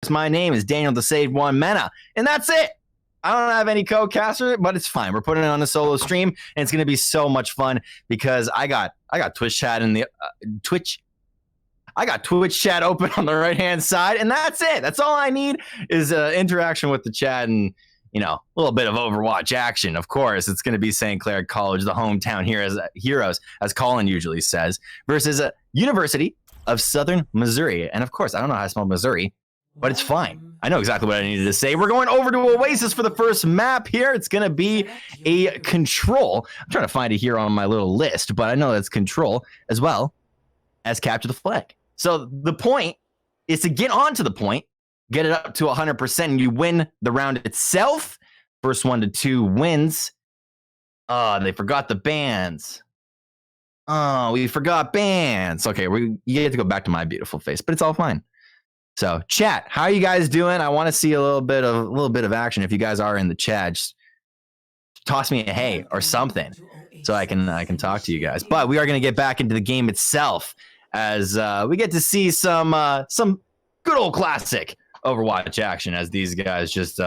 My name is Daniel the Saved One Mena, and that's it. I don't have any co-caster, but it's fine. We're putting it on a solo stream, and it's going to be so much fun because I got Twitch chat in the Twitch. I got Twitch chat open on the right-hand side, and that's it. That's all I need is interaction with the chat and, you know, a little bit of Overwatch action. Of course, it's going to be St. Clair College, the hometown heroes, as Colin usually says, versus University of Southern Missouri. And of course, I don't know how to spell Missouri, but it's fine. I know exactly what I needed to say. We're going over to Oasis for the first map here. It's going to be a control. I'm trying to find it here on my little list, but I know that's control as well as capture the flag. So the point is to get onto the point, get it up to 100%, and you win the round itself. First 1 to 2 wins. Oh, they forgot the bands. Oh, we forgot bands. Okay, you get to go back to my beautiful face, but it's all fine. So, chat, how are you guys doing? I want to see a little bit of action. If you guys are in the chat, just toss me a hey or something, so I can talk to you guys. But we are going to get back into the game itself as we get to see some good old classic Overwatch action as these guys just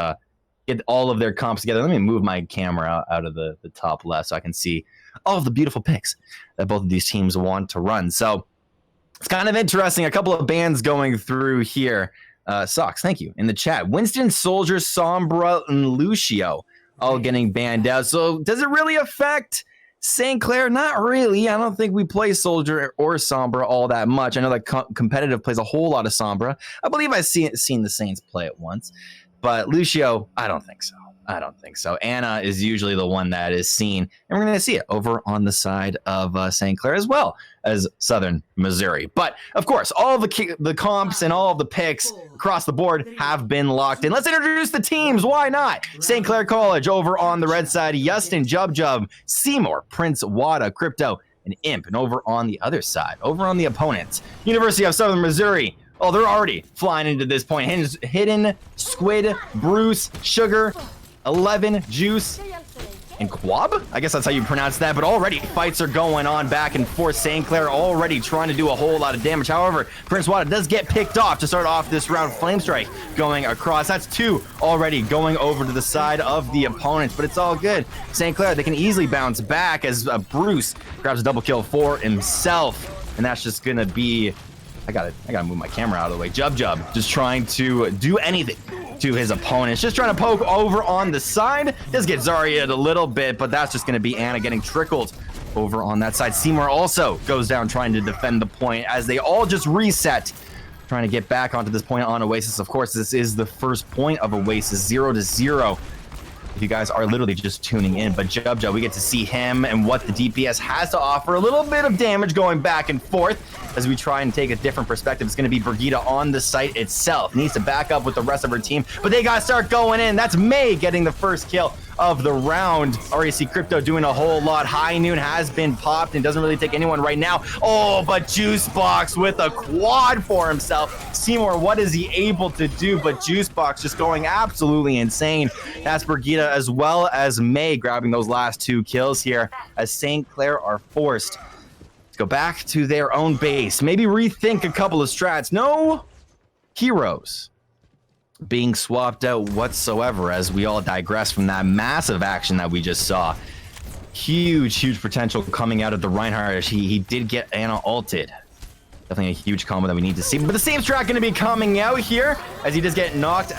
get all of their comps together. Let me move my camera out of the top left so I can see all of the beautiful pics that both of these teams want to run. So it's kind of interesting. A couple of bands going through here. Socks, thank you. In the chat. Winston, Soldier, Sombra, and Lucio all getting banned out. So does it really affect St. Clair? Not really. I don't think we play Soldier or Sombra all that much. I know that competitive plays a whole lot of Sombra. I believe I've seen the Saints play it once. But Lucio, I don't think so. Anna is usually the one that is seen, and we're going to see it over on the side of St. Clair as well as Southern Missouri. But, of course, all the comps and all of the picks across the board have been locked in. Let's introduce the teams. Why not? St. Clair College over on the red side, Yustin, Jub, Seymour, Prince, Wada, Crypto, and Imp. And over on the other side, over on the opponents, University of Southern Missouri. Oh, they're already flying into this point. Hidden, Squid, Bruce, Sugar, 11, Juice, and Quab? I guess that's how you pronounce that, but already fights are going on back and forth. St. Clair already trying to do a whole lot of damage. However, Prince Wada does get picked off to start off this round. Flame Strike going across. That's 2 already going over to the side of the opponents, but it's all good. St. Clair, they can easily bounce back as Bruce grabs a double kill for himself, and that's just gonna be... I gotta move my camera out of the way. Jub just trying to do anything to his opponents. Just trying to poke over on the side. Does get Zarya a little bit, but that's just gonna be Anna getting trickled over on that side. Seymour also goes down trying to defend the point as they all just reset, trying to get back onto this point on Oasis. Of course, this is the first point of Oasis, 0-0. If you guys are literally just tuning in, but Jub, we get to see him and what the DPS has to offer. A little bit of damage going back and forth as we try and take a different perspective. It's going to be Brigitte on the site itself. Needs to back up with the rest of her team, but they got to start going in. That's May getting the first kill of the round. RAC Crypto doing a whole lot. High Noon has been popped and doesn't really take anyone right now. Oh, but Juicebox with a quad for himself. Seymour, what is he able to do? But Juicebox just going absolutely insane. That's Brigitte as well as May grabbing those last 2 kills here as St. Clair are forced to go back to their own base. Maybe rethink a couple of strats. No heroes being swapped out whatsoever as we all digress from that massive action that we just saw. Huge potential coming out of the Reinhardt. He did get Anna ulted. Definitely a huge combo that we need to see. But the same strat going to be coming out here as he does get knocked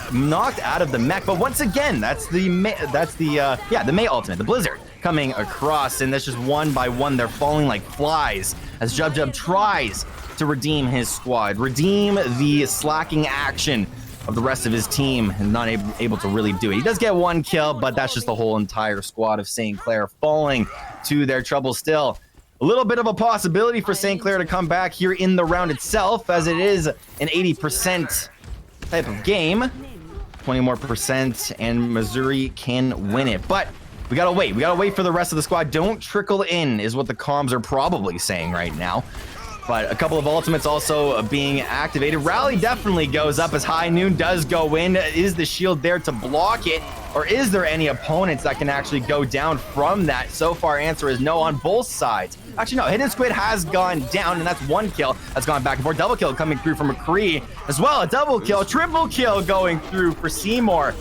out of the mech. But once again, that's the May ultimate, the Blizzard coming across, and that's just one by one. They're falling like flies as Jub tries to redeem his squad, redeem the slacking action of the rest of his team, and not able to really do it. He does get 1 kill, but that's just the whole entire squad of St. Clair falling to their trouble still. A little bit of a possibility for St. Clair to come back here in the round itself, as it is an 80% type of game. 20 more percent, and Missouri can win it. But we gotta wait. We gotta wait for the rest of the squad. Don't trickle in, is what the comms are probably saying right now. But a couple of ultimates also being activated. Rally definitely goes up as High Noon does go in. Is the shield there to block it? Or is there any opponents that can actually go down from that? So far, answer is no on both sides. Actually, no. Hidden Squid has gone down, and that's one kill that's gone back and forth. Double kill coming through from McCree as well. A double kill, triple kill going through for Seymour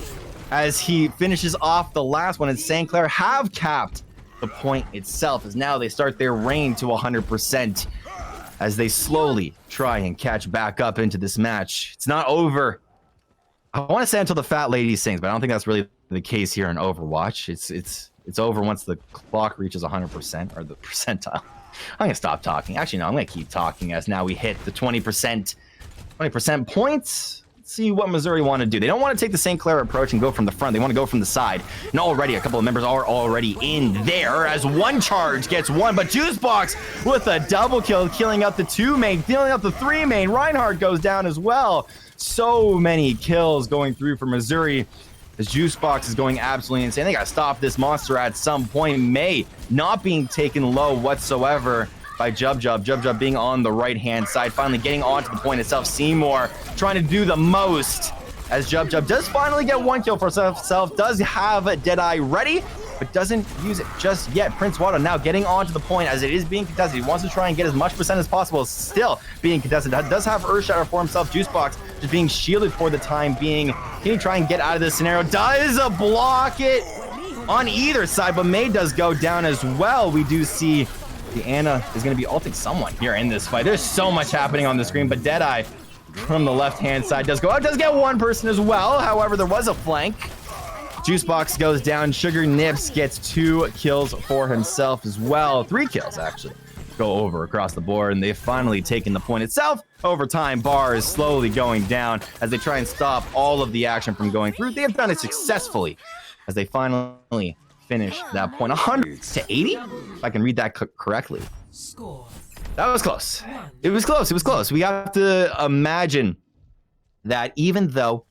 as he finishes off the last one. And St. Clair have capped the point itself as now they start their reign to 100%. As they slowly try and catch back up into this match. It's not over. I want to say until the fat lady sings, but I don't think that's really the case here in Overwatch. It's over once the clock reaches 100% or the percentile. I'm gonna stop talking. Actually, no, I'm gonna keep talking as now we hit the 20% points. Let's see what Missouri want to do. They don't want to take the St. Clair approach and go from the front. They want to go from the side. And already a couple of members are already in there as one charge gets one, but Juicebox with a double kill, killing out the 2 main, killing out the 3 main. Reinhardt goes down as well. So many kills going through for Missouri as Juicebox is going absolutely insane. They got to stop this monster at some point. May not being taken low whatsoever by Jub Jub being on the right-hand side, finally getting onto the point itself. Seymour trying to do the most as Jub does finally get one kill for himself, does have Deadeye ready, but doesn't use it just yet. Prince Wada now getting onto the point as it is being contested. He wants to try and get as much percent as possible, still being contested. Does have Earthshatter for himself. Juicebox just being shielded for the time being. Can he try and get out of this scenario? Does block it on either side, but May does go down as well. We do see the Ana is going to be ulting someone here in this fight. There's so much happening on the screen, but Deadeye from the left-hand side does go out, does get one person as well. However, there was a flank. Juicebox goes down. Sugar Nips gets 2 kills for himself as well. 3 kills, actually, go over across the board, and they've finally taken the point itself. Overtime bar is slowly going down as they try and stop all of the action from going through. They have done it successfully as they finally finish that point. 100 to 80, if I can read that correctly. That was close. It was close. It was close. We have to imagine that even though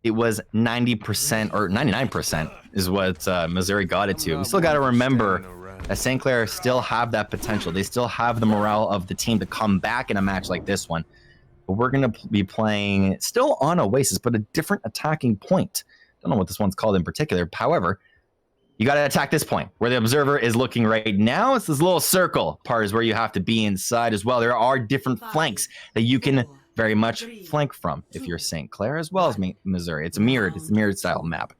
it was 90% or 99% is what Missouri got it to, we still got to remember that St. Clair still have that potential. They still have the morale of the team to come back in a match like this one. But we're going to be playing still on Oasis, but a different attacking point. Don't know what this one's called in particular. However, you got to attack this point where the observer is looking right now. It's this little circle part is where you have to be inside as well. There are different flanks that you can very much flank from if you're St. Clair as well as Missouri. It's a mirrored style map.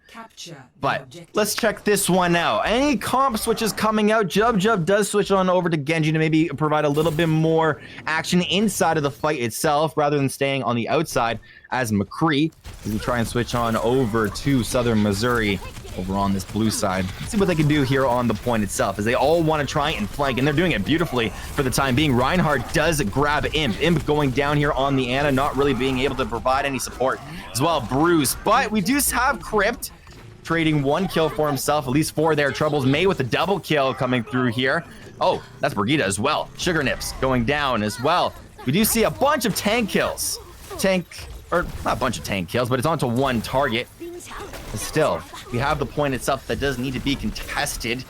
But let's check this one out. Any comp switches coming out? Jub does switch on over to Genji to maybe provide a little bit more action inside of the fight itself rather than staying on the outside as McCree. We try and switch on over to Southern Missouri over on this blue side. Let's see what they can do here on the point itself as they all want to try and flank, and they're doing it beautifully for the time being. Reinhardt does grab Imp. Imp going down here on the Ana, not really being able to provide any support as well. Bruce, but we do have Crypt trading 1 kill for himself, at least for their troubles. May with a double kill coming through here. Oh, that's Brigitte as well. Sugar Nips going down as well. We do see a bunch of tank kills. Or not a bunch of tank kills, but it's onto 1 target. But still, we have the point itself that does need to be contested.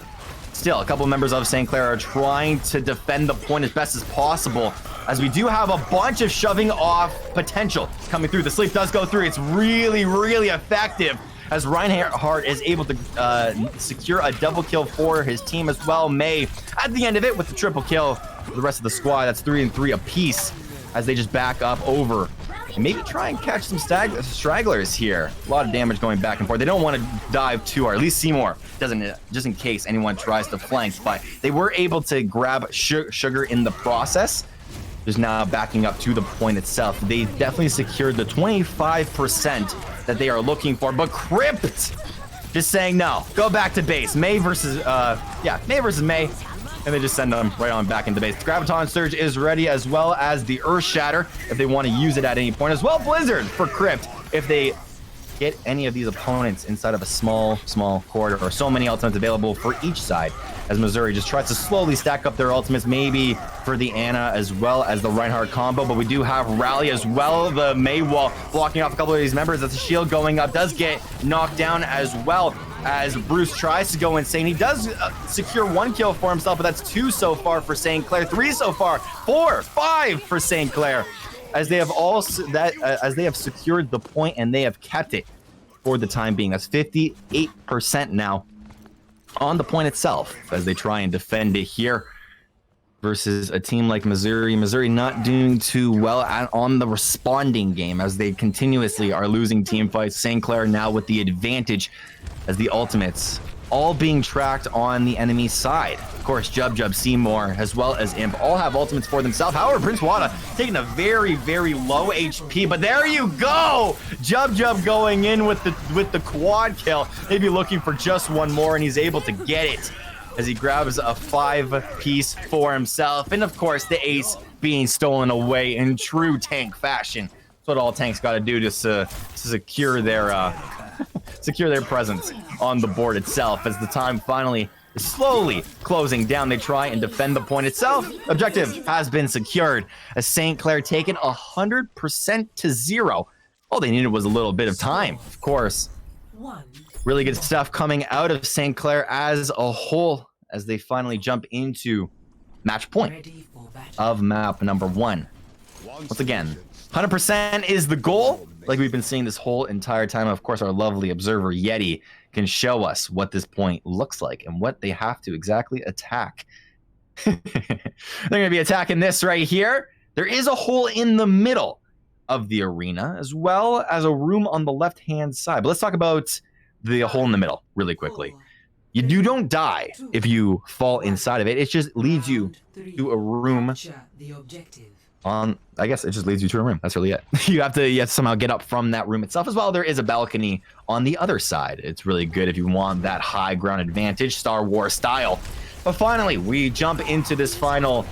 Still, a couple of members of St. Clair are trying to defend the point as best as possible, as we do have a bunch of shoving off potential coming through. The sleep does go through. It's really, really effective as Reinhardt is able to secure a double kill for his team as well. May at the end of it with the triple kill for the rest of the squad. That's 3 and 3 apiece as they just back up over and maybe try and catch some stragglers here. A lot of damage going back and forth. They don't want to dive too hard. At least Seymour doesn't, just in case anyone tries to flank. But they were able to grab Sugar in the process. Just now backing up to the point itself. They definitely secured the 25% that they are looking for. But Crypt just saying no. Go back to base. May versus May. And they just send them right on back into base. The Graviton Surge is ready, as well as the Earth Shatter if they want to use it at any point. As well, Blizzard for Crypt if they get any of these opponents inside of a small corridor. So many ultimates available for each side as Missouri just tries to slowly stack up their ultimates, maybe for the Ana as well as the Reinhardt combo. But we do have Rally as well. The May wall blocking off a couple of these members. That's a shield going up. Does get knocked down as well. as Bruce tries to go insane. He does secure 1 kill for himself, but that's 2 so far for St. Clair, 3 so far, 4, 5 for St. Clair, as they have as they have secured the point and they have kept it for the time being. That's 58% now on the point itself as they try and defend it here versus a team like Missouri. Missouri not doing too well on the responding game as they continuously are losing team fights. St. Clair now with the advantage as the ultimates all being tracked on the enemy side. Of course, Jub, Seymour, as well as Imp all have ultimates for themselves. However, Prince Wada taking a very, very low HP, but there you go! Jub going in with the quad kill. Maybe looking for just one more, and he's able to get it as he grabs a 5-piece for himself. And of course, the ace being stolen away in true tank fashion. That's what all tanks got to do to secure their secure their presence on the board itself. As the time finally is slowly closing down, they try and defend the point itself. Objective has been secured as St. Clair taken 100% to 0. All they needed was a little bit of time, of course. Really good stuff coming out of St. Clair as a whole as they finally jump into match point of map number 1. Once again, 100% is the goal, like we've been seeing this whole entire time. Of course, our lovely observer Yeti can show us what this point looks like and what they have to exactly attack. They're going to be attacking this right here. There is a hole in the middle of the arena, as well as a room on the left-hand side. But let's talk about the hole in the middle really quickly. You don't die if you fall inside of it. It just leads you to a room I guess it just leads you to a room. That's really it. You have to somehow get up from that room itself as well. There is a balcony on the other side. It's really good if you want that high ground advantage, Star Wars style. But finally, we jump into this final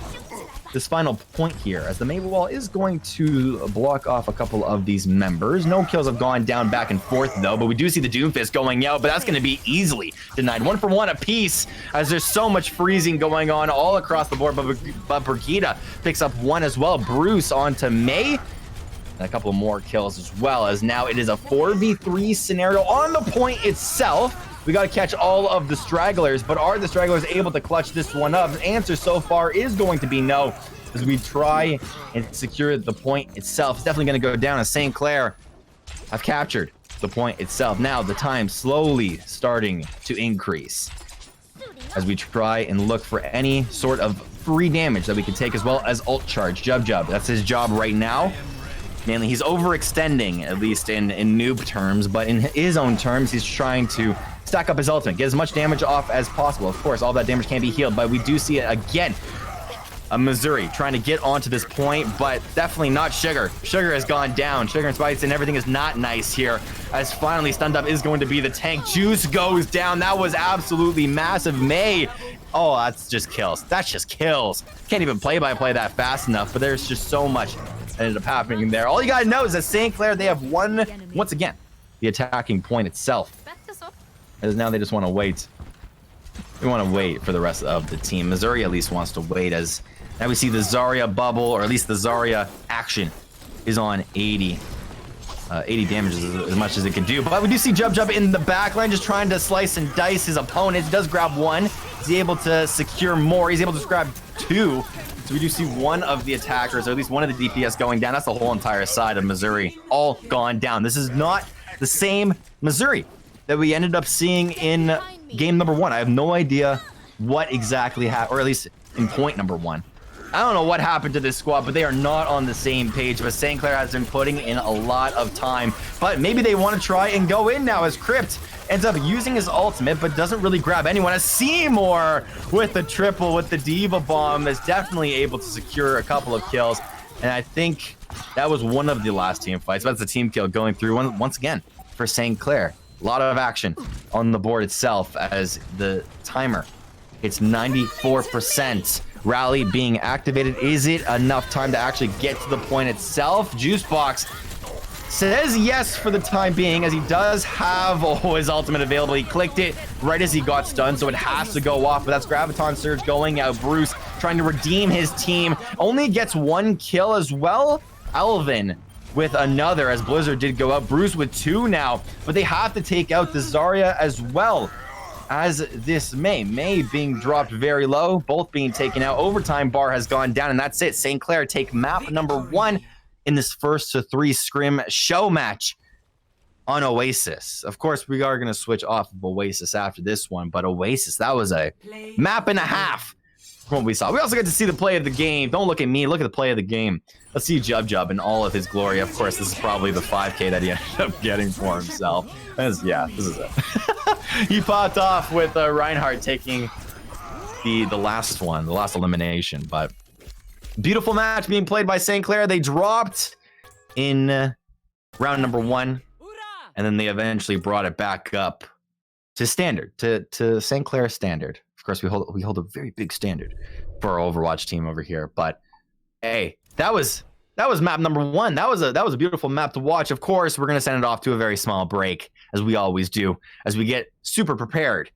point here as the Maple Wall is going to block off a couple of these members. No kills have gone down back and forth though, but we do see the Doomfist going out, but that's going to be easily denied. 1 for 1 apiece as there's so much freezing going on all across the board, but Brigida picks up 1 as well. Bruce onto May. And a couple more kills as well, as now it is a 4v3 scenario on the point itself. We got to catch all of the stragglers, but are the stragglers able to clutch this one up? The answer so far is going to be no, as we try and secure the point itself. It's definitely going to go down as St. Clair have captured the point itself. Now the time slowly starting to increase as we try and look for any sort of free damage that we can take, as well as ult charge. Jub, that's his job right now. Mainly, he's overextending, at least in noob terms, but in his own terms, he's trying to stack up his ultimate, get as much damage off as possible. Of course, all that damage can be healed, but we do see it again. A Missouri trying to get onto this point, but definitely not Sugar. Sugar has gone down. Sugar and Spites and everything is not nice here, as finally stunned up is going to be the tank. Juice goes down. That was absolutely massive. May. Oh, that's just kills. That's just kills. Can't even play-by-play that fast enough, but there's just so much that ended up happening there. All you gotta know is that St. Clair, they have won, once again, the attacking point itself. As now they just want to wait. They want to wait for the rest of the team. Missouri at least wants to wait, as now we see the Zarya bubble, or at least the Zarya action is on 80. 80 damage is as much as it can do. But we do see Jub in the backline just trying to slice and dice his opponent. He does grab 1. Is he able to secure more? He's able to grab 2. So we do see one of the attackers, or at least one of the DPS going down. That's the whole entire side of Missouri all gone down. This is not the same Missouri that we ended up seeing in game number 1. I have no idea what exactly happened, or at least in point number 1. I don't know what happened to this squad, but they are not on the same page. But St. Clair has been putting in a lot of time. But maybe they want to try and go in now, as Crypt ends up using his ultimate, but doesn't really grab anyone. As Seymour with the triple, with the Diva Bomb, is definitely able to secure a couple of kills. And I think that was one of the last team fights. That's a team kill going through once again for St. Clair. A lot of action on the board itself as the timer hits 94%. Rally being activated. Is it enough time to actually get to the point itself? Juicebox says yes for the time being, as he does have his ultimate available. He clicked it right as he got stunned, so it has to go off. But that's Graviton Surge going out. Bruce trying to redeem his team. Only gets 1 kill as well. Alvin with another, as Blizzard did go up. Bruce with 2 now, but they have to take out the Zarya as well as this May being dropped very low, both being taken out. Overtime bar has gone down, and that's it. St. Clair take map number 1 in this first to 3 scrim show match on Oasis. Of course, we are going to switch off of Oasis after this one, but Oasis, that was a map and a half from what we saw. We also get to see the play of the game. Don't look at me, look at the play of the game. Let's see Jub in all of his glory. Of course, this is probably the 5K that he ended up getting for himself. Yeah, this is it. He popped off with Reinhardt taking the last one, the last elimination. But beautiful match being played by St. Clair. They dropped in round number 1, and then they eventually brought it back up to standard, to St. Clair standard. Of course, we hold a very big standard for our Overwatch team over here. But hey, that was map number 1. That was a beautiful map to watch. Of course, we're gonna send it off to a very small break, as we always do, as we get super prepared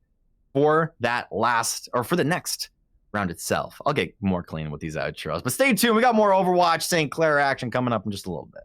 for that last, or for the next round itself. I'll get more clean with these outros, but stay tuned. We got more Overwatch St. Clair action coming up in just a little bit.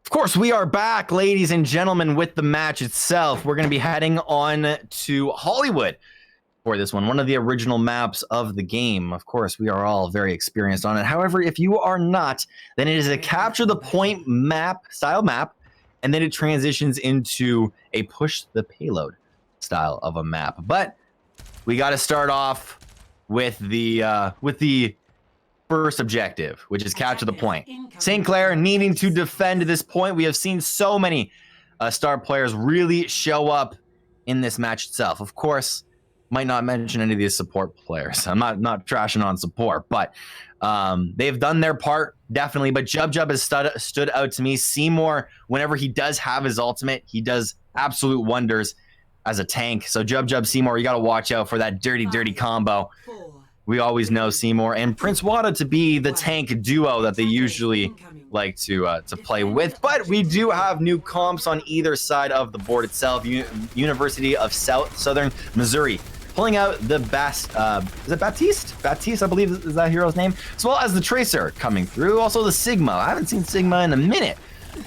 Of course, we are back, ladies and gentlemen, with the match itself. We're going to be heading on to Hollywood for this one of the original maps of the game. Of course, we are all very experienced on it. However, if you are not, then it is a capture the point style map, and then it transitions into a push the payload style of a map. But we got to start off with the first objective, which is capture the point. St. Clair needing to defend this point. We have seen so many star players really show up in this match itself. Of course, might not mention any of these support players. I'm not trashing on support, but they've done their part, definitely. But Jub has stood out to me. Seymour, whenever he does have his ultimate, he does absolute wonders as a tank. So Jub, Seymour, you got to watch out for that dirty combo. We always know Seymour and Prince Wada to be the tank duo that they usually like to play with. But we do have new comps on either side of the board itself. University of Southern Missouri pulling out the best, is it Baptiste? Baptiste, I believe is that hero's name, as well as the Tracer coming through. Also the Sigma. I haven't seen Sigma in a minute.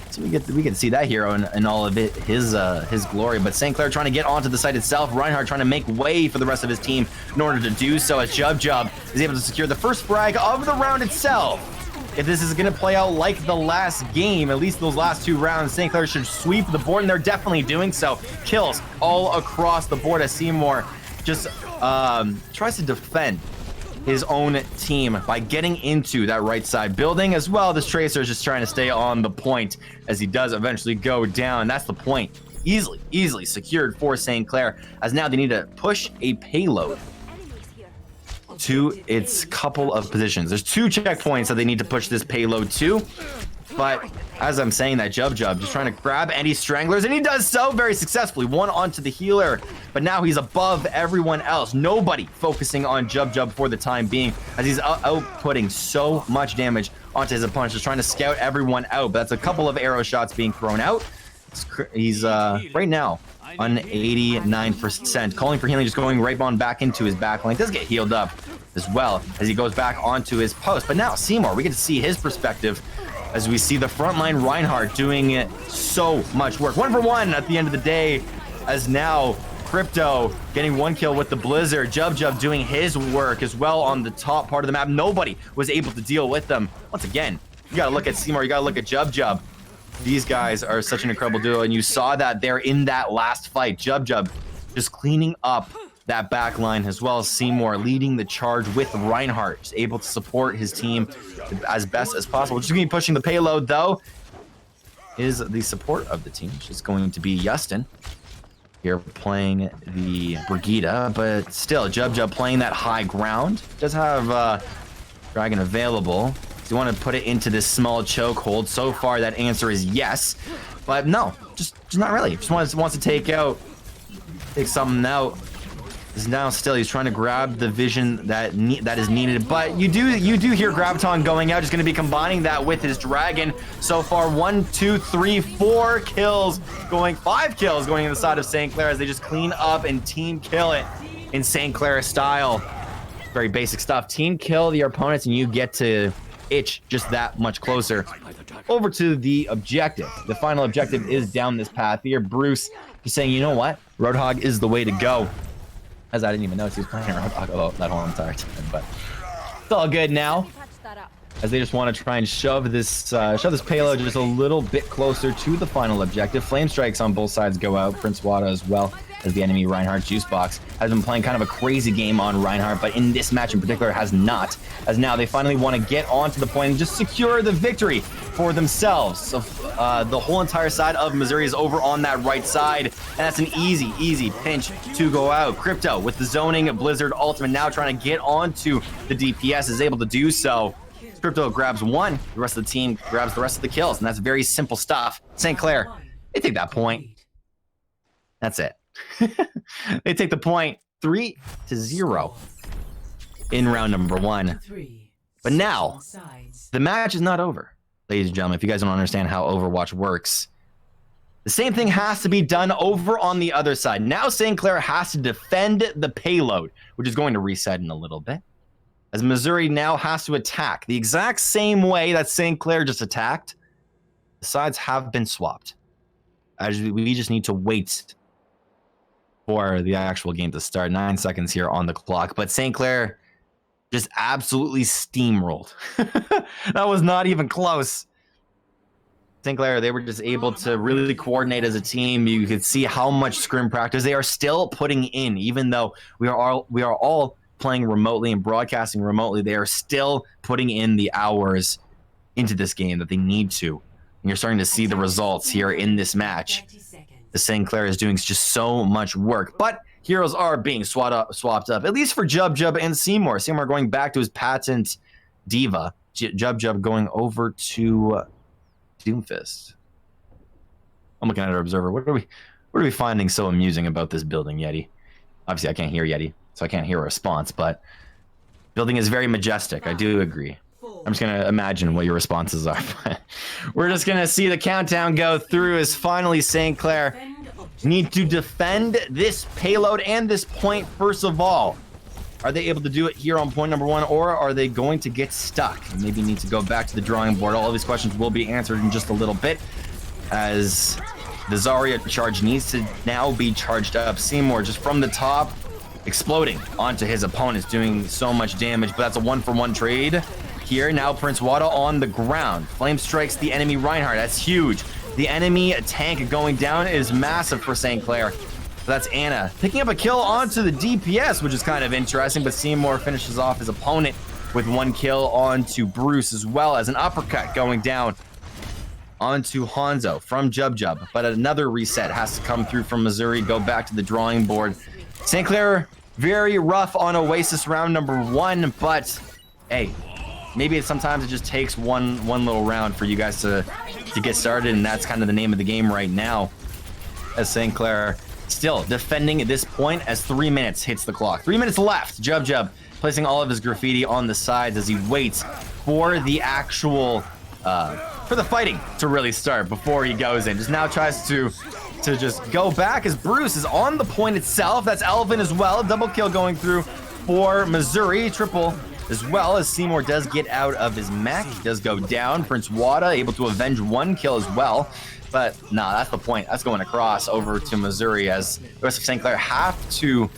So we get to see that hero in all of his glory. But St. Clair trying to get onto the site itself. Reinhardt trying to make way for the rest of his team in order to do so, as Jub is able to secure the first frag of the round itself. If this is going to play out like the last game, at least those last 2 rounds, St. Clair should sweep the board, and they're definitely doing so. Kills all across the board as Seymour just tries to defend his own team by getting into that right side building. As well, this Tracer is just trying to stay on the point as he does eventually go down. That's the point. Easily secured for St. Clair, as now they need to push a payload to its couple of positions. There's 2 checkpoints that they need to push this payload to. But as I'm saying that, Jub just trying to grab Andy's Stranglers, and he does so very successfully. 1 onto the healer, but now he's above everyone else. Nobody focusing on Jub for the time being, as he's outputting so much damage onto his opponent, just trying to scout everyone out. But that's a couple of arrow shots being thrown out. He's right now on 89%, calling for healing, just going right on back into his backline. Does get healed up as well as he goes back onto his post. But now Seymour, we get to see his perspective as we see the frontline Reinhardt doing so much work. 1 for 1 at the end of the day, as now Crypto getting 1 kill with the Blizzard. Jub doing his work as well on the top part of the map. Nobody was able to deal with them. Once again, you gotta look at Seymour, you gotta look at Jub. These guys are such an incredible duo, and you saw that there in that last fight. Jub just cleaning up that back line, as well as Seymour leading the charge with Reinhardt, just able to support his team as best as possible. Just going to be pushing the payload, though, is the support of the team, which is going to be Justin here playing the Brigida, but still, Jub playing that high ground. Does have Dragon available. Do you want to put it into this small chokehold? So far, that answer is yes, but no, just not really. Just wants to take something out. Now still, he's trying to grab the vision that is needed, but you do hear Graviton going out. Just going to be combining that with his Dragon. So far, 1, 2, 3, 4 kills going, 5 kills going in the side of St. Clair as they just clean up and team kill it in St. Clair style. Very basic stuff. Team kill your opponents and you get to itch just that much closer. Over to the objective. The final objective is down this path here. Bruce is saying, you know what? Roadhog is the way to go. As I didn't even notice he was playing Roadhog that whole entire time, but it's all good now. As they just want to try and shove this payload just a little bit closer to the final objective. Flame strikes on both sides go out. Prince Wada as well as the enemy Reinhardt Juice Box has been playing kind of a crazy game on Reinhardt, but in this match in particular has not. As now they finally want to get onto the point and just secure the victory for themselves. So the whole entire side of Missouri is over on that right side, and that's an easy pinch to go out. Crypto with the zoning Blizzard ultimate now trying to get onto the DPS is able to do so. Crypto grabs one, the rest of the team grabs the rest of the kills, and that's very simple stuff. St. Clair, they take that point. That's it. They take the point 3-0 in round number 1. But now, the match is not over. Ladies and gentlemen, if you guys don't understand how Overwatch works, the same thing has to be done over on the other side. Now St. Clair has to defend the payload, which is going to reset in a little bit. As Missouri now has to attack the exact same way that St. Clair just attacked. The sides have been swapped. As we just need to wait for the actual game to start. 9 seconds here on the clock, but St. Clair just absolutely steamrolled. That was not even close. St. Clair, they were just able to really coordinate as a team. You could see how much scrim practice they are still putting in, even though we are all playing remotely and broadcasting remotely. They are still putting in the hours into this game that they need to. And you're starting to see the results here in this match. The St. Clair is doing just so much work, but heroes are being swapped up, at least for Jub and Seymour. Seymour going back to his patent diva. Jub going over to Doomfist. I'm looking at our observer. What are we finding so amusing about this building, Yeti? Obviously, I can't hear Yeti, so I can't hear a response, but building is very majestic. I do agree. I'm just going to imagine what your responses are. We're just going to see the countdown go through as finally St. Clair need to defend this payload and this point first of all. Are they able to do it here on point number 1, or are they going to get stuck and maybe need to go back to the drawing board? All of these questions will be answered in just a little bit, as the Zarya charge needs to now be charged up. Seymour just from the top exploding onto his opponents, doing so much damage, but that's a 1-for-1 trade. Here now Prince Wada on the ground. Flame strikes the enemy Reinhardt. That's huge. The enemy tank going down is massive for St. Clair. That's Anna picking up a kill onto the DPS, which is kind of interesting, but Seymour finishes off his opponent with 1 kill onto Bruce, as well as an uppercut going down onto Hanzo from Jub. But another reset has to come through from Missouri, go back to the drawing board. St. Clair very rough on Oasis round number 1, but hey, maybe sometimes it just takes one little round for you guys to get started, and that's kind of the name of the game right now. As St. Clair still defending at this point as 3 minutes hits the clock. 3 minutes left. Jub placing all of his graffiti on the sides as he waits for the actual for the fighting to really start before he goes in. Just now tries to just go back as Bruce is on the point itself. That's Elvin as well. Double kill going through for Missouri. Triple as well, as Seymour does get out of his mech. He does go down. Prince Wada able to avenge 1 kill as well. But nah, that's the point. That's going across over to Missouri, as the rest of St. Clair have to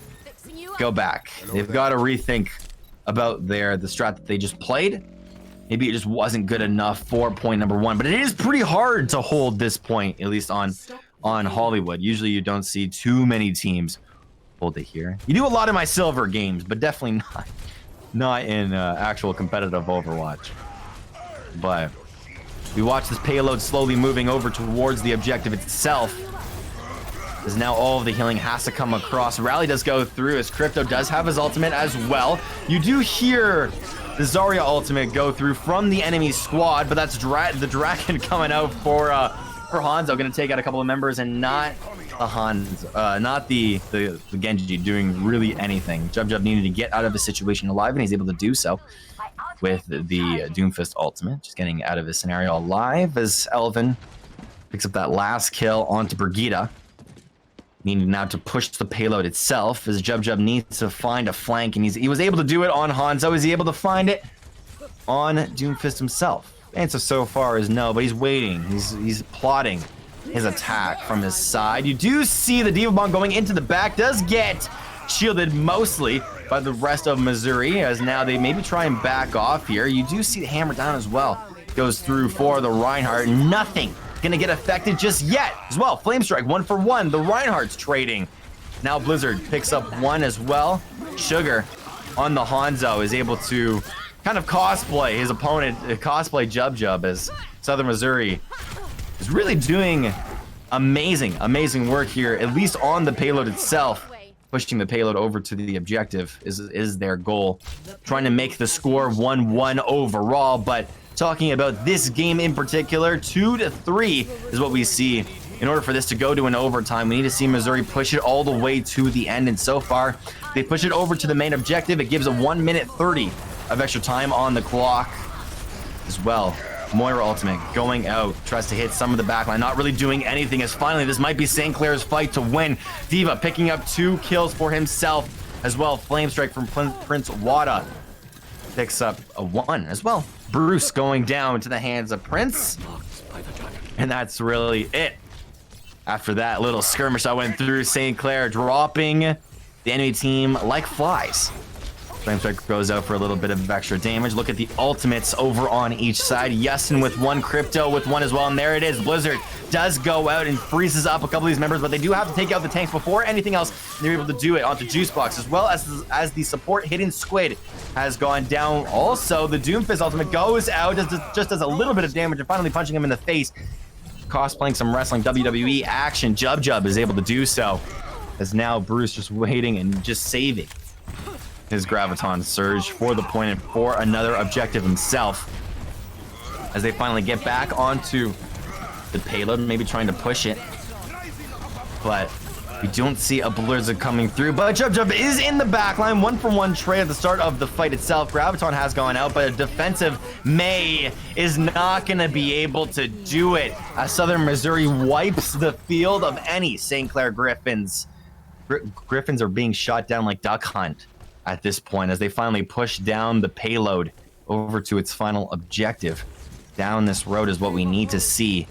go back. They've got to rethink about the strat that they just played. Maybe it just wasn't good enough for point number 1, but it is pretty hard to hold this point, at least on Hollywood. Usually you don't see too many teams hold it here. You do a lot of my silver games, but definitely not in actual competitive Overwatch. But we watch this payload slowly moving over towards the objective itself. As now all of the healing has to come across. Rally does go through as Crypto does have his ultimate as well. You do hear the Zarya ultimate go through from the enemy squad, but that's the Dragon coming out for Hanzo, going to take out a couple of members, and not the Genji doing really anything. Jub needed to get out of the situation alive, and he's able to do so with the Doomfist ultimate, just getting out of his scenario alive as Elvin picks up that last kill onto Brigitte. Needing now to push the payload itself, as Jub needs to find a flank, and he was able to do it on Hanzo. Is he able to find it on Doomfist himself? The answer so far is no, but he's waiting. He's plotting his attack from his side. You do see the Diva Bomb going into the back, does get shielded mostly by the rest of Missouri, as now they maybe try and back off here. You do see the hammer down as well. Goes through for the Reinhardt. Nothing gonna get affected just yet as well. Flame Strike 1-for-1. The Reinhardt's trading. Now Blizzard picks up one as well. Sugar on the Hanzo is able to kind of cosplay his opponent, cosplay Jub as Southern Missouri is really doing amazing work here, at least on the payload itself. Pushing the payload over to the objective is their goal. Trying to make the score 1-1 overall, but talking about this game in particular, 2-3 is what we see. In order for this to go to an overtime, we need to see Missouri push it all the way to the end, and so far, they push it over to the main objective. It gives a 1:30 of extra time on the clock as well. Moira ultimate going out, tries to hit some of the backline, not really doing anything, as finally this might be St. Clair's fight to win. Diva picking up 2 kills for himself as well. Flame Strike from Prince Wada picks up a 1 as well. Bruce going down to the hands of Prince, and that's really it. After that little skirmish I went through, St. Clair dropping the enemy team like flies. Flame Strike goes out for a little bit of extra damage. Look at the ultimates over on each side. Yessin with 1, Crypto with 1 as well, and there it is. Blizzard does go out and freezes up a couple of these members, but they do have to take out the tanks before anything else. They're able to do it onto Juicebox, as well as the support Hidden Squid has gone down. Also, the Doomfist ultimate goes out, just does a little bit of damage, and finally punching him in the face. Cosplaying some wrestling WWE action. Jub is able to do so, as now Bruce just waiting and just saving his Graviton Surge for the point and for another objective himself, as they finally get back onto the payload, maybe trying to push it, but we don't see a Blizzard coming through. But Jub is in the backline. 1-for-1 trade at the start of the fight itself. Graviton has gone out, but a defensive May is not going to be able to do it, as Southern Missouri wipes the field of any St. Clair Griffins. Griffins are being shot down like Duck Hunt at this point, as they finally push down the payload over to its final objective. Down this road is what we need to see.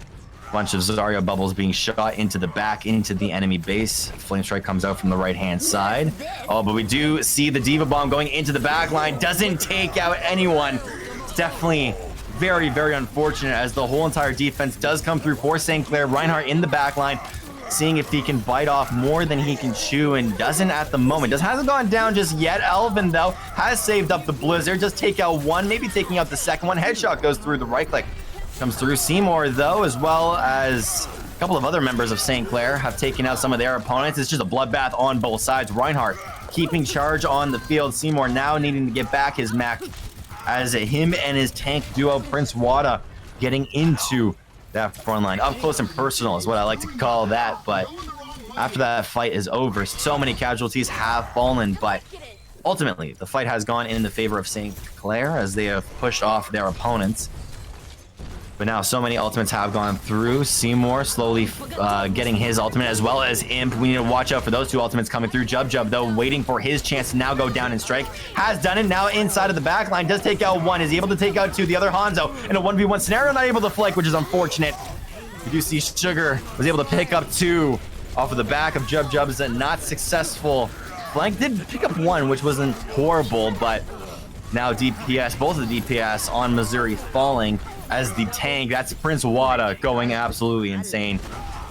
A bunch of Zarya bubbles being shot into the back, into the enemy base. Flame Strike comes out from the right-hand side. Oh, but we do see the Diva Bomb going into the back line. Doesn't take out anyone. It's definitely very unfortunate, as the whole entire defense does come through for St. Clair. Reinhardt in the back line, seeing if he can bite off more than he can chew, and doesn't at the moment. Hasn't gone down just yet. Elvin, though, has saved up the Blizzard. Just take out one, maybe taking out the second one. Headshot goes through, the right click comes through. Seymour, though, as well as a couple of other members of St. Clair, have taken out some of their opponents. It's just a bloodbath on both sides. Reinhardt keeping charge on the field. Seymour now needing to get back his mech, as him and his tank duo, Prince Wada, getting into that front line. Up close and personal is what I like to call that. But after that fight is over, so many casualties have fallen, but ultimately the fight has gone in the favor of St. Clair, as they have pushed off their opponents. But now so many ultimates have gone through. Seymour slowly getting his ultimate, as well as Imp. We need to watch out for those two ultimates coming through. Jub, though, waiting for his chance to now go down and strike. Has done it now inside of the back line. Does take out one. Is he able to take out two? The other Hanzo in a 1v1 scenario, not able to flank, which is unfortunate. You do see Sugar was able to pick up two off of the back of Jub's not successful flank. Did pick up one, which wasn't horrible, but now DPS, both of the DPS on Missouri falling, as the tank, that's Prince Wada, going absolutely insane.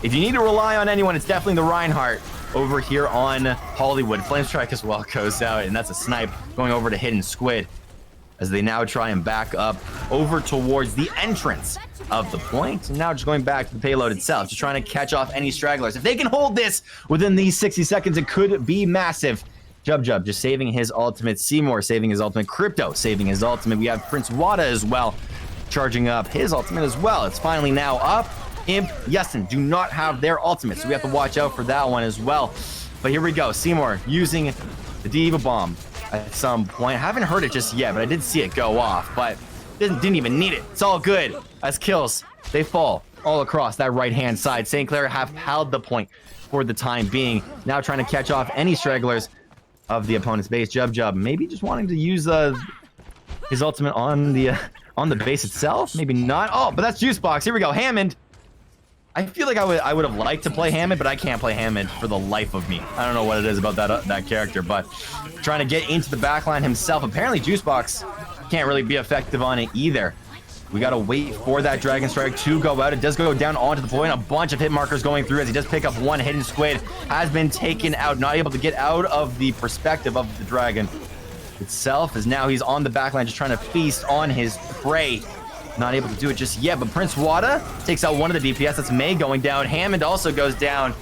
If you need to rely on anyone, it's definitely the Reinhardt. over here on Hollywood. Flame Strike as well goes out, and that's a snipe going over to Hidden Squid as they now try and back up over towards the entrance of the point. And now just going back to the payload itself, just trying to catch off any stragglers. If they can hold this within these 60 seconds, it could be massive. Jub just saving his ultimate. Seymour saving his ultimate. Crypto saving his ultimate. We have Prince Wada as well, charging up his ultimate as well. It's finally now up. Imp, Yestin do not have their ultimate, so we have to watch out for that one as well. But here we go. Seymour using the Diva Bomb at some point. I haven't heard it just yet, but I did see it go off, but didn't even need it. It's all good as kills, they fall all across that right-hand side. St. Clair have held the point for the time being. Now trying to catch off any stragglers of the opponent's base. Jub maybe just wanting to use his ultimate on the base itself. Maybe not. Oh, but that's Juicebox. Here we go. Hammond. I feel like I would have liked to play Hammond, but I can't play Hammond for the life of me. I don't know what it is about that character, but trying to get into the backline himself. Apparently, Juicebox can't really be effective on it either. We got to wait for that Dragon Strike to go out. It does go down onto the point. A bunch of hit markers going through as he does pick up one. Hidden Squid has been taken out, not able to get out of the perspective of the dragon itself, as now he's on the backline just trying to feast on his prey. Not able to do it just yet, but Prince Wada takes out one of the DPS. That's May going down. Hammond also goes down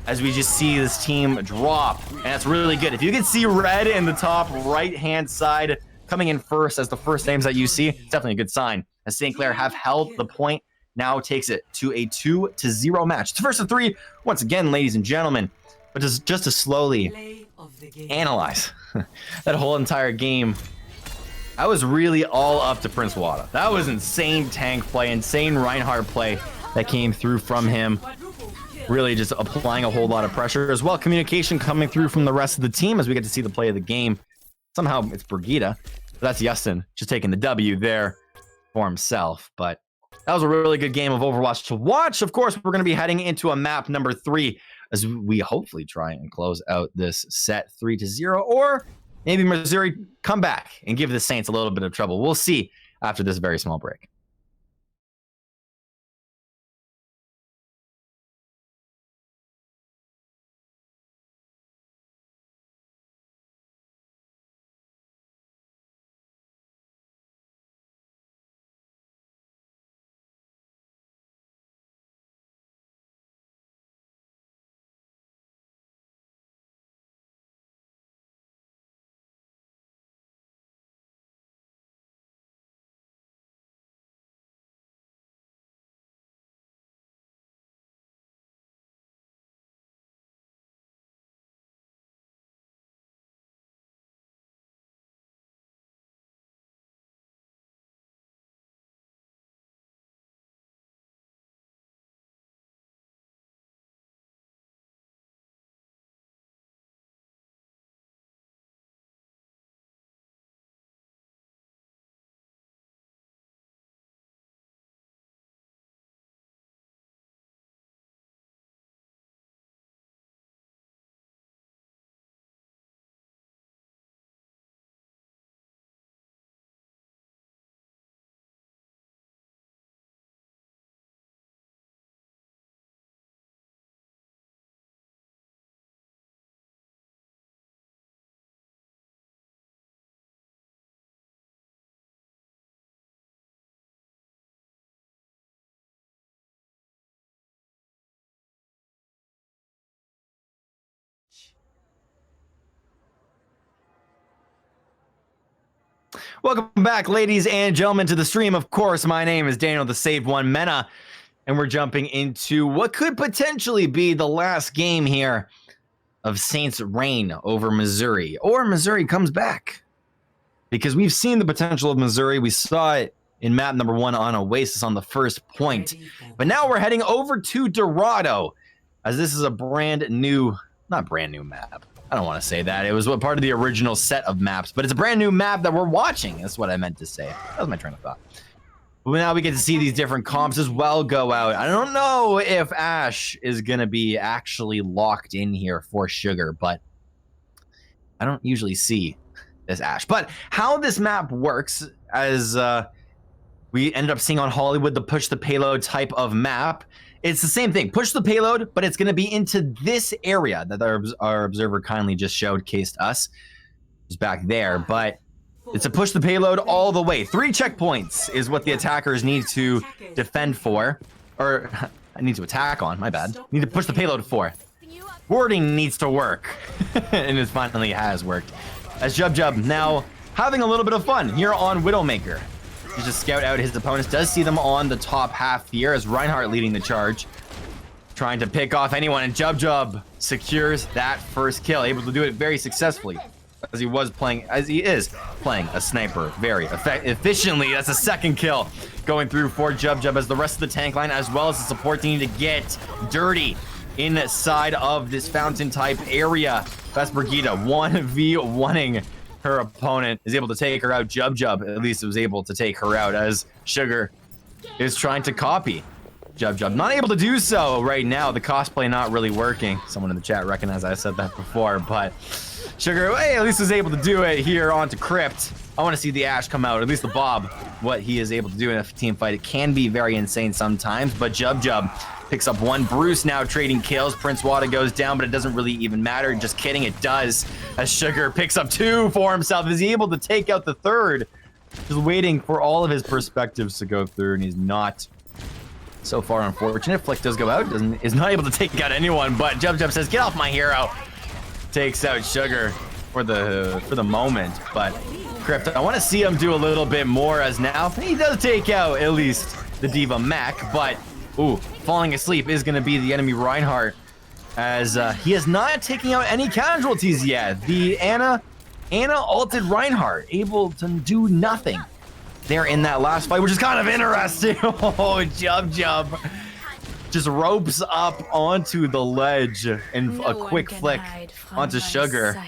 as we just see this team drop, and that's really good. If you can see red in the top right-hand side coming in first as the first names that you see, it's definitely a good sign. As St. Clair have held the point, now takes it to a 2-0 match. It's first of three, once again, ladies and gentlemen. But just to slowly analyze that whole entire game, I was really all up to Prince Wada. That was insane tank play, insane Reinhardt play that came through from him. Really just applying a whole lot of pressure as well. Communication coming through from the rest of the team as we get to see the play of the game. Somehow it's Brigitte, but that's Yestin just taking the W there for himself. But that was a really good game of Overwatch to watch. Of course, we're going to be heading into a map number 3 as we hopefully try and close out this set 3-0, or maybe Missouri come back and give the Saints a little bit of trouble. We'll see after this very small break. Welcome back, ladies and gentlemen, to the stream. Of course, my name is Daniel, the Saved One Mena, and we're jumping into what could potentially be the last game here of Saints' reign over Missouri, or Missouri comes back, because we've seen the potential of Missouri. We saw it in map number 1 on Oasis on the first point, but now we're heading over to Dorado, as this is a brand new, not brand new map. I don't want to say that. It was part of the original set of maps, but it's a brand new map that we're watching. That's what I meant to say. That was my train of thought. But now we get to see these different comps as well go out. I don't know if Ash is going to be actually locked in here for Sugar, but I don't usually see this Ash. But how this map works, as we ended up seeing on Hollywood, the push the payload type of map, It's the same thing. Push the payload, but it's going to be into this area that our observer kindly just showcased us. It's back there, but it's a push the payload all the way. 3 checkpoints is what the attackers need to defend for. Or, I need to attack on, my bad. Need to push the payload for. Warding needs to work. And it finally has worked. As Jub now having a little bit of fun here on Widowmaker. He's just scout out his opponents. Does see them on the top half here as Reinhardt leading the charge. Trying to pick off anyone, and Jub secures that first kill. Able to do it very successfully. As he is playing a sniper very efficiently. That's a second kill going through for Jub as the rest of the tank line as well as the support team to get dirty inside of this fountain type area. Best Brigitte 1v1ing her opponent, is able to take her out. Jub at least was able to take her out as Sugar is trying to copy Jub. Not able to do so right now. The cosplay not really working. Someone in the chat recognized I said that before, but Sugar, hey, at least was able to do it here onto Crypt. I want to see the Ash come out, at least the Bob, what he is able to do in a team fight. It can be very insane sometimes, but Jub picks up 1. Bruce now trading kills. Prince Wada goes down, but it doesn't really even matter. Just kidding, it does. As Sugar picks up 2 for himself. Is he able to take out the 3rd? Just waiting for all of his perspectives to go through, and he's not. So far, unfortunate. Flick does go out. Is not able to take out anyone, but Jub says, get off my hero. Takes out Sugar for the moment, but Crypt, I want to see him do a little bit more as now he does take out at least the Diva Mech, but ooh, falling asleep is going to be the enemy Reinhardt as he is not taking out any casualties yet. The Anna ulted Reinhardt, able to do nothing there in that last fight, which is kind of interesting. Oh, Jub just ropes up onto the ledge and a quick flick onto Sugar.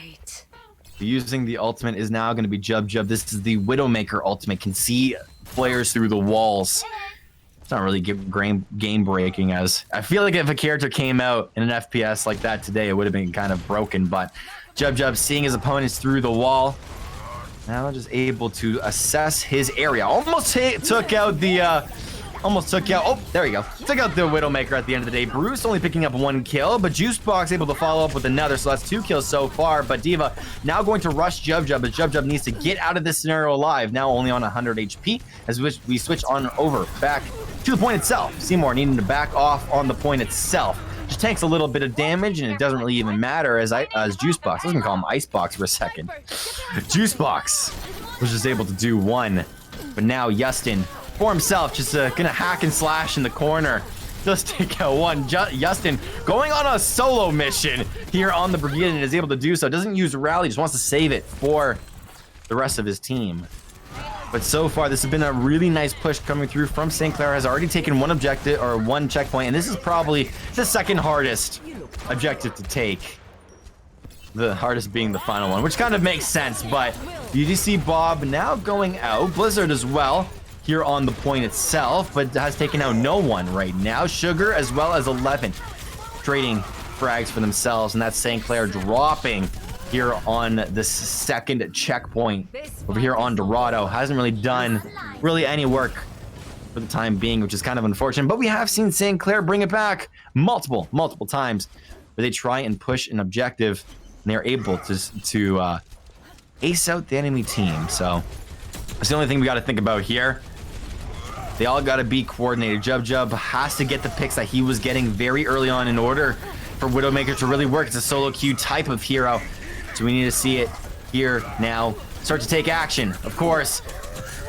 Using the ultimate is now going to be Jub. This is the Widowmaker ultimate. Can see players through the walls. It's not really game breaking, as I feel like if a character came out in an FPS like that today, it would have been kind of broken. But Jub seeing his opponents through the wall. Now just able to assess his area. Almost took out the oh, there we go. Took out the Widowmaker at the end of the day. Bruce only picking up 1 kill, but Juicebox able to follow up with another, so that's 2 kills so far. But Diva now going to rush Jub, but Jub needs to get out of this scenario alive, now only on 100 HP, as we switch on over back to the point itself. Seymour needing to back off on the point itself. Just takes a little bit of damage, and it doesn't really even matter as Juicebox. I was gonna call him Icebox for a second. Juicebox was just able to do 1, but now Justin for himself, just gonna hack and slash in the corner. Just take out 1. Justin going on a solo mission here on the Brigade and is able to do so. Doesn't use rally, just wants to save it for the rest of his team. But so far, this has been a really nice push coming through from St. Clair. Has already taken 1 objective or 1 checkpoint, and this is probably the second hardest objective to take. The hardest being the final one, which kind of makes sense. But you do see Bob now going out. Blizzard as well here on the point itself, but has taken out no one right now. Sugar as well as 11 trading frags for themselves, and that's St. Clair dropping here on this second checkpoint over here on Dorado. Hasn't really done any work for the time being, which is kind of unfortunate, but we have seen St. Clair bring it back multiple times where they try and push an objective and they're able to ace out the enemy team. So that's the only thing we got to think about here. They all got to be coordinated. Jub has to get the picks that he was getting very early on in order for Widowmaker to really work. It's a solo queue type of hero, so we need to see it here now. Start to take action. Of course,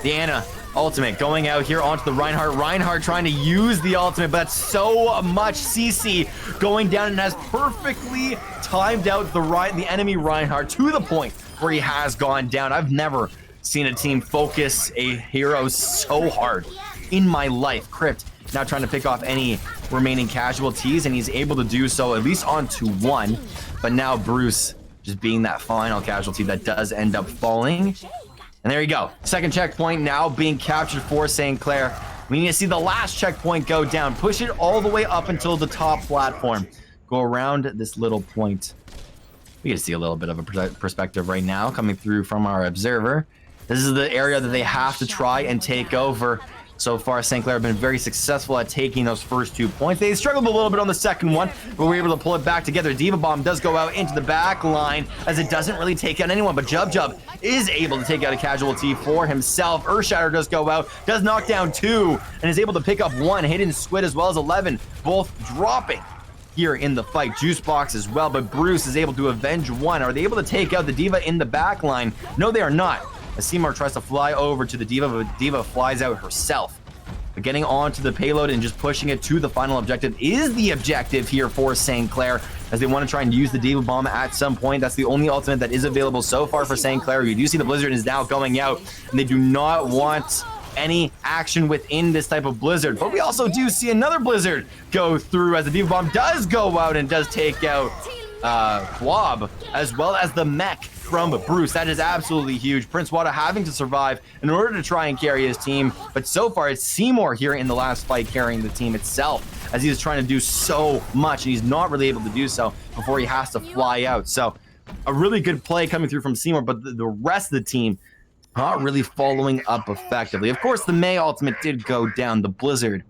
the Anna ultimate going out here onto the Reinhardt. Reinhardt trying to use the ultimate, but so much CC going down and has perfectly timed out the enemy Reinhardt to the point where he has gone down. I've never seen a team focus a hero so hard in my life. Crypt now trying to pick off any remaining casualties, and he's able to do so at least onto 1. But now Bruce just being that final casualty that does end up falling. And there you go. Second checkpoint now being captured for St. Clair. We need to see the last checkpoint go down. Push it all the way up until the top platform. Go around this little point. We can see a little bit of a perspective right now coming through from our observer. This is the area that they have to try and take over. So far, St. Clair have been very successful at taking those first 2 points. They struggled a little bit on the second one, but were able to pull it back together. Diva Bomb does go out into the back line as it doesn't really take out anyone, but Jub is able to take out a casualty for himself. Earthshatter does go out, does knock down 2, and is able to pick up 1. Hidden Squid as well as 11, both dropping here in the fight. Juicebox as well, but Bruce is able to avenge 1. Are they able to take out the Diva in the back line? No, they are not. As Seymour tries to fly over to the Diva, but Diva flies out herself. But getting onto the payload and just pushing it to the final objective is the objective here for St. Clair, as they want to try and use the Diva Bomb at some point. That's the only ultimate that is available so far for St. Clair. You do see the Blizzard is now going out, and they do not want any action within this type of blizzard. But we also do see another blizzard go through as the Diva Bomb does go out and does take out Quab, as well as the mech from Bruce. That is absolutely huge. Prince Wada having to survive in order to try and carry his team. But so far, it's Seymour here in the last fight carrying the team itself, as he is trying to do so much, and he's not really able to do so before he has to fly out. So a really good play coming through from Seymour, but the rest of the team not really following up effectively. Of course, the May ultimate did go down. The Blizzard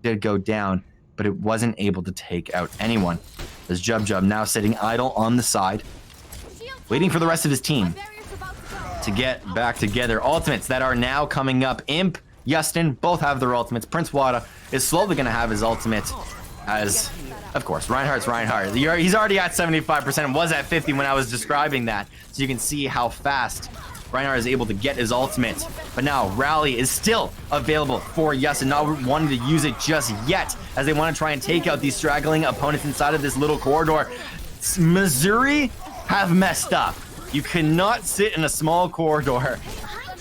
did go down, but it wasn't able to take out anyone. As Jub now sitting idle on the side, waiting for the rest of his team to get back together. Ultimates that are now coming up. Imp, Yustin, both have their ultimates. Prince Wada is slowly going to have his ultimate, as, of course, Reinhardt's Reinhardt. He's already at 75% and was at 50 when I was describing that. So you can see how fast Reinhardt is able to get his ultimate. But now Rally is still available for Yustin, not wanting to use it just yet, as they want to try and take out these straggling opponents inside of this little corridor. Missouri have messed up. You cannot sit in a small corridor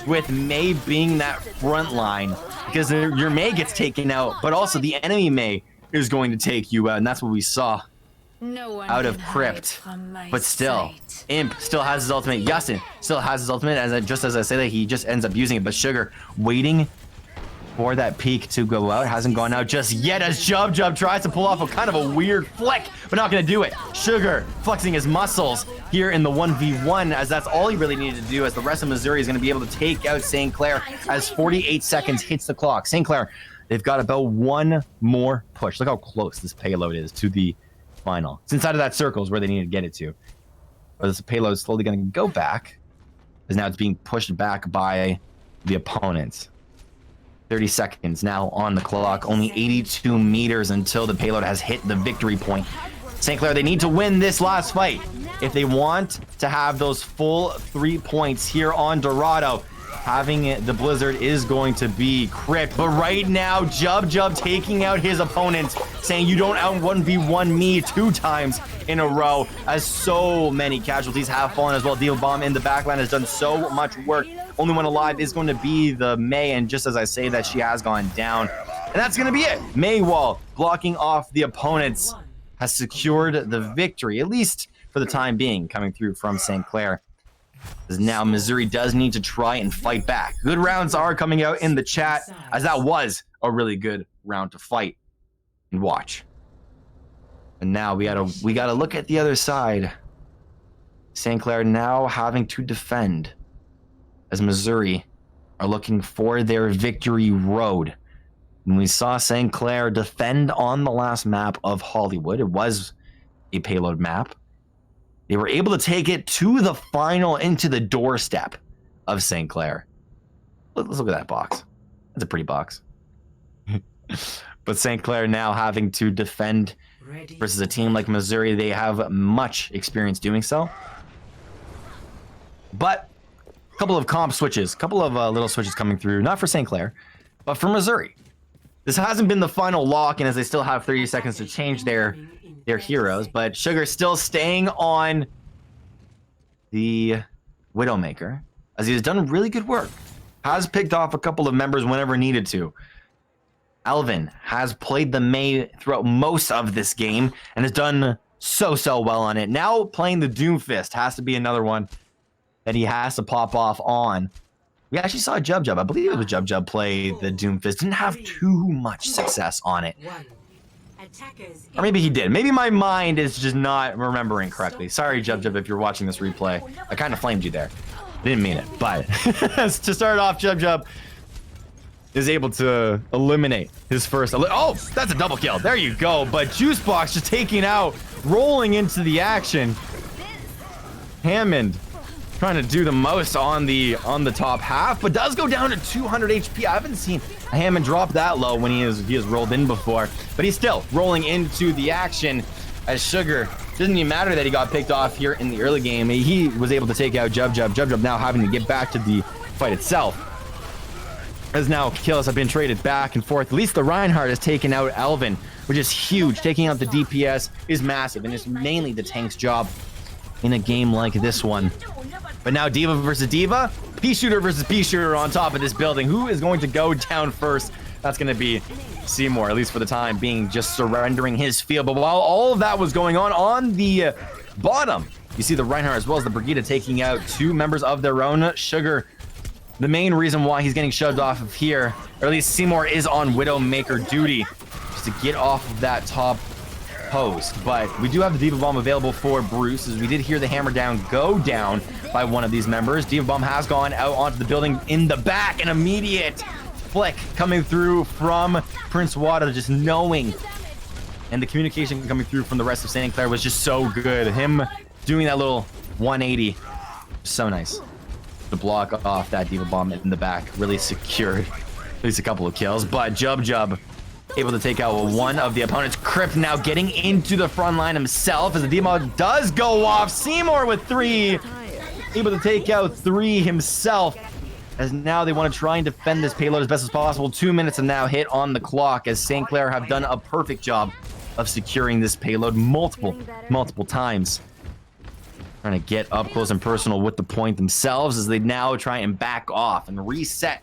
with May being that front line, because your May gets taken out, but also the enemy May is going to take you out, and that's what we saw out of Crypt. But still, Imp still has his ultimate. Yustin still has his ultimate, just as I say that, he just ends up using it. But Sugar waiting for that peak to go out. Hasn't gone out just yet, as Jub tries to pull off a kind of a weird flick, but not going to do it. Sugar flexing his muscles here in the 1v1, as that's all he really needed to do, as the rest of Missouri is going to be able to take out St. Clair as 48 seconds hits the clock. St. Clair, they've got about one more push. Look how close this payload is to the final. It's inside of that circle is where they need to get it to. But this payload is slowly going to go back, as now it's being pushed back by the opponents. 30 seconds now on the clock. Only 82 meters until the payload has hit the victory point. St. Clair, they need to win this last fight if they want to have those full 3 points here on Dorado. Having the Blizzard is going to be Crypt, but right now Jub taking out his opponent, saying you don't out 1v1 me 2 times in a row, as so many casualties have fallen as well. Diva Bomb in the backline has done so much work. Only one alive is going to be the May, and just as I say that, she has gone down, and that's going to be it. Maywall blocking off the opponents has secured the victory, at least for the time being, coming through from St. Clair. As now Missouri does need to try and fight back. Good rounds are coming out in the chat, as that was a really good round to fight and watch. And now we gotta look at the other side. St. Clair now having to defend, as Missouri are looking for their victory road. When we saw St. Clair defend on the last map of Hollywood, it was a payload map. They were able to take it to the final, into the doorstep of St. Clair. Let's look at that box. That's a pretty box. But St. Clair now having to defend versus a team like Missouri. They have much experience doing so. But a couple of comp switches, a couple of little switches coming through, not for St. Clair, but for Missouri. This hasn't been the final lock, and as they still have 30 seconds to change their heroes, but Sugar still staying on the Widowmaker, as he has done really good work. Has picked off a couple of members whenever needed to. Alvin has played the May throughout most of this game and has done so well on it. Now playing the Doomfist has to be another one that he has to pop off on. We actually saw Jub. I believe it was Jub play the Doomfist. Didn't have too much success on it. Or maybe he did. Maybe my mind is just not remembering correctly. Sorry, Jub, if you're watching this replay. I kind of flamed you there. I didn't mean it, but to start off, Jub is able to eliminate his first. Oh, that's a double kill. There you go. But Juicebox just taking out, rolling into the action. Hammond trying to do the most on the top half, but does go down to 200 HP. I haven't seen Hammond drop that low when he has rolled in before, but he's still rolling into the action as Sugar. Doesn't even matter that he got picked off here in the early game. He was able to take out Jub now having to get back to the fight itself. As now kills have been traded back and forth. At least the Reinhardt has taken out Elvin, which is huge. Taking out the DPS is massive, and it's mainly the tank's job in a game like this one. But now D.Va versus D.Va. Pea-Shooter versus Pea-Shooter on top of this building. Who is going to go down first? That's going to be Seymour, at least for the time being, just surrendering his field. But while all of that was going on the bottom, you see the Reinhardt as well as the Brigida taking out two members of their own. Sugar, the main reason why he's getting shoved off of here, or at least Seymour is on Widowmaker duty, just to get off of that top post. But we do have the D.Va Bomb available for Bruce, as we did hear the hammer down go down by one of these members. D.Va Bomb has gone out onto the building in the back. An immediate flick coming through from Prince Wada, just knowing. And the communication coming through from the rest of St. Clair was just so good. Him doing that little 180, so nice. To block off that D.Va Bomb in the back, really secured at least a couple of kills. But Jub able to take out one of the opponents. Crypt now getting into the front line himself as the D.Va Bomb does go off. Seymour with 3, able to take out 3 himself, as now they want to try and defend this payload as best as possible. 2 minutes have now hit on the clock, as St. Clair have done a perfect job of securing this payload multiple times. Trying to get up close and personal with the point themselves, as they now try and back off and reset.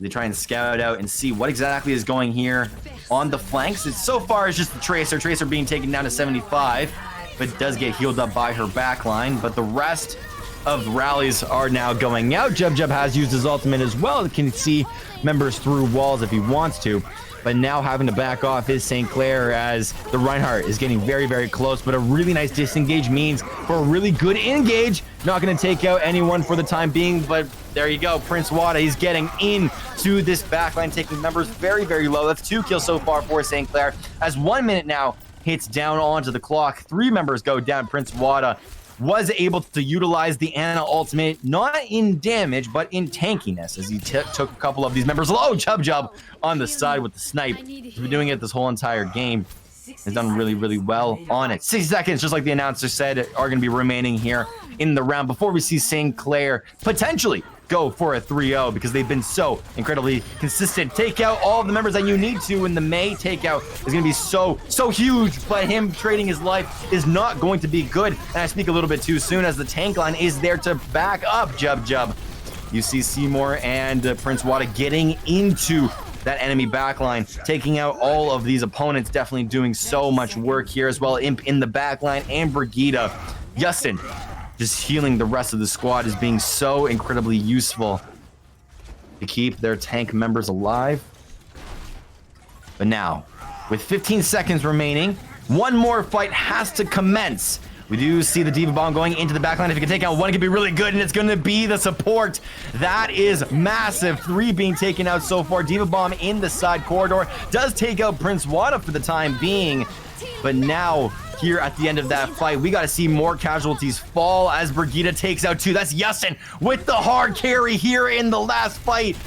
They try and scout out and see what exactly is going here on the flanks. It's so far it's just the Tracer being taken down to 75, but does get healed up by her backline. But the rest of the rallies are now going out. Jub has used his ultimate as well. Can see members through walls if he wants to. But now having to back off is St. Clair, as the Reinhardt is getting very close. But a really nice disengage means for a really good engage. Not going to take out anyone for the time being, but there you go. Prince Wada, he's getting into this backline, taking members very low. That's 2 kills so far for St. Clair. As 1 minute now hits down onto the clock, 3 members go down. Prince Wada was able to utilize the Ana ultimate, not in damage, but in tankiness, as he took a couple of these members low. Jub on the side with the snipe. He's been doing it this whole entire game. Has done really well on it. 60 seconds, just like the announcer said, are going to be remaining here in the round before we see St. Clair potentially go for a 3-0, because they've been so incredibly consistent. Take out all of the members that you need to, and the May takeout is going to be so huge, but him trading his life is not going to be good. And I speak a little bit too soon, as the tank line is there to back up Jub. You see Seymour and Prince Wada getting into that enemy backline, taking out all of these opponents, definitely doing so much work here as well. Imp in the backline and Brigida. Justin just healing the rest of the squad is being so incredibly useful to keep their tank members alive. But now, with 15 seconds remaining, one more fight has to commence. We do see the D.Va Bomb going into the backline. If you can take out one, it could be really good, and it's going to be the support. That is massive. 3 being taken out so far. D.Va Bomb in the side corridor does take out Prince Wada for the time being. But now, here at the end of that fight, we got to see more casualties fall as Brigida takes out 2. That's Justin with the hard carry here in the last fight,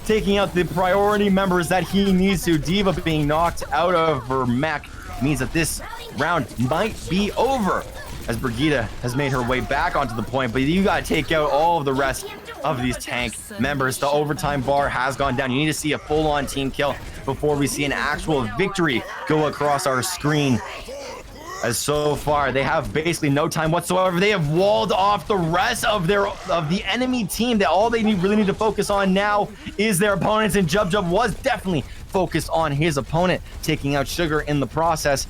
taking out the priority members that he needs to. D.Va being knocked out of her mech means that this round might be over, as Brigida has made her way back onto the point. But you got to take out all of the rest of these tank members. The overtime bar has gone down. You need to see a full-on team kill before we see an actual victory go across our screen. As so far, they have basically no time whatsoever. They have walled off the rest of the enemy team. That all they really need to focus on now is their opponents. And Jub was definitely focused on his opponent, taking out Sugar in the process.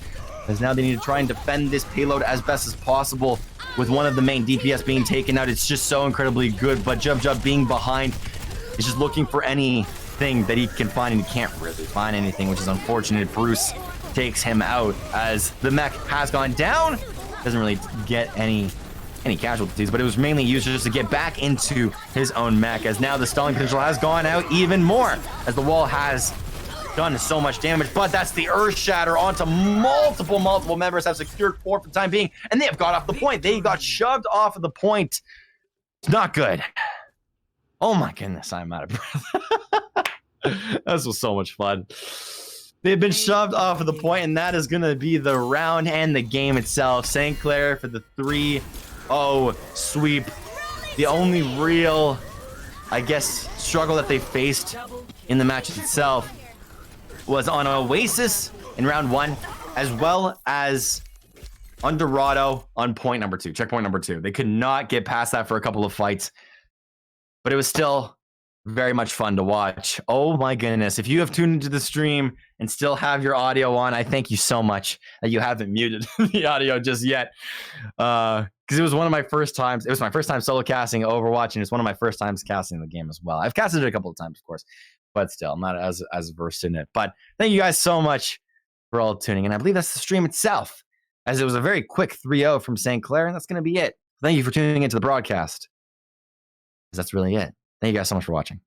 As now they need to try and defend this payload as best as possible, with one of the main DPS being taken out. It's just so incredibly good, but Jub being behind is just looking for anything that he can find, and he can't really find anything, which is unfortunate. Bruce takes him out as the mech has gone down. Doesn't really get any any casualties, but it was mainly used just to get back into his own mech, as now the stalling potential has gone out even more, as the wall has done so much damage. But that's the Earth Shatter onto multiple members, have secured 4 for the time being, and they have got off the point. They got shoved off of the point. It's not good. Oh my goodness, I'm out of breath. This was so much fun. They've been shoved off of the point, and that is going to be the round and the game itself. St. Clair for the 3-0 sweep. The only real, I guess, struggle that they faced in the match itself was on Oasis in round 1, as well as on Dorado on point number 2, checkpoint number 2. They could not get past that for a couple of fights, but it was still very much fun to watch. Oh my goodness. If you have tuned into the stream and still have your audio on, I thank you so much that you haven't muted the audio just yet. Because it was one of my first times. It was my first time solo casting Overwatch, and it's one of my first times casting the game as well. I've casted it a couple of times, of course, but still, I'm not as versed in it. But thank you guys so much for all tuning in. I believe that's the stream itself, as it was a very quick 3-0 from St. Clair, and that's going to be it. Thank you for tuning into the broadcast, because that's really it. Thank you guys so much for watching.